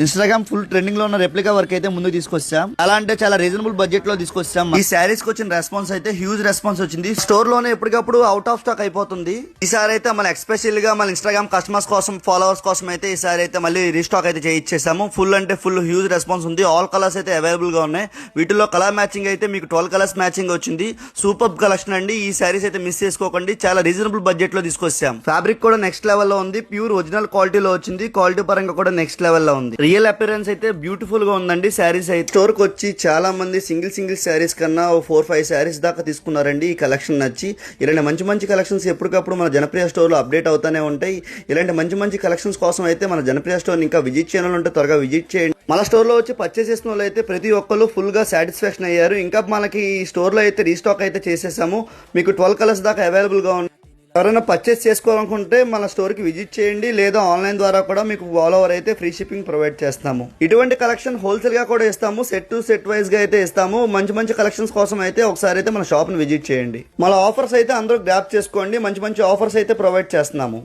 Instagram full trending లో ఉన్న replica work అయితే ముందుకు తీసుకొచ్చాం. అలా అంటే చాలా రీజనబుల్ బడ్జెట్ లో తీసుకొచ్చాం. ఈ శారీస్ కి వచ్చిన రెస్పాన్స్ అయితే హ్యూజ్ రెస్పాన్స్ వచ్చింది. స్టోర్ లోనే ఎప్పటికప్పుడు అవుట్ ఆఫ్ స్టాక్ అయిపోతుంది. ఈసారి అయితే మన ఎక్స్పెషల్ గా మన ఇన్స్టాగ్రామ్ కస్టమర్స్ కోసం ఫాలోవర్స్ కోసం అయితే ఈసారి అయితే మళ్ళీ రీస్టాక్ అయితే చేయించేసాము. ఫుల్ అంటే ఫుల్ హ్యూజ్ రెస్పాన్స్ ఉంది. ఆల్ కలర్స్ అయితే అవైలబుల్ గా ఉన్నాయి. వీటిలో కలర్ మ్యాచింగ్ అయితే మీకు 12 కలర్స్ మ్యాచింగ్ వచ్చింది. సూపర్ కలెక్షన్ అండి. ఈ శారీస్ అయితే మిస్ చేసుకోకండి. చాలా రీజనబుల్ బడ్జెట్ లో తీసుకొచ్చాం. ఫ్యాబ్రిక్ కూడా నెక్స్ట్ లెవెల్ లో ఉంది. ప్యూర్ ఒరిజినల్ క్వాలిటీలో వచ్చింది. క్వాలిటీ పరంగా కూడా నెక్స్ట్ లెవెల్ లో ఉంది. రియల్ అపిరెన్స్ అయితే బ్యూటిఫుల్ గా ఉందండి. శారీస్ అయితే స్టోర్ కి వచ్చి చాలా మంది సింగిల్ శారీస్ కన్నా 4-5 శారీస్ దాకా తీసుకున్నారండి. ఈ కలెక్షన్ నచ్చి ఇలాంటి మంచి కలెక్షన్స్ ఎప్పటికప్పుడు మన జనప్రియ స్టోర్ లో అప్డేట్ అవుతానే ఉంటాయి. ఇలాంటి మంచి కలెక్షన్స్ కోసం అయితే మన జనప్రియ స్టోర్ ఇంకా విజిట్ చేయడం ఉంటే త్వరగా విజిట్ చేయండి. మన స్టోర్ లో వచ్చి పర్చేస్ చేసిన వాళ్ళు అయితే ప్రతి ఒక్కరు ఫుల్ గా సాటిస్ఫాక్షన్ అయ్యారు. ఇంకా మనకి ఈ స్టోర్ లో అయితే రీస్టాక్ అయితే చేసేసాము. మీకు 12 కలర్స్ దాకా అవైలబుల్ గా ఉంది. ఎవరైనా పర్చేస్ చేసుకోవాలనుకుంటే మన స్టోర్ కి విజిట్ చేయండి. లేదా ఆన్లైన్ ద్వారా కూడా మీకు ఆల్ ఓవర్ అయితే ఫ్రీ షిప్పింగ్ ప్రొవైడ్ చేస్తాము. ఇటువంటి కలెక్షన్ హోల్సేల్ గా కూడా ఇస్తాము. సెట్ వైజ్ గా అయితే ఇస్తాము. మంచి కలెక్షన్స్ కోసం అయితే ఒకసారి అయితే మన షాప్ ని విజిట్ చేయండి. మన ఆఫర్స్ అయితే అందరూ గ్రాప్ చేసుకోండి. మంచి ఆఫర్స్ అయితే ప్రొవైడ్ చేస్తున్నాము.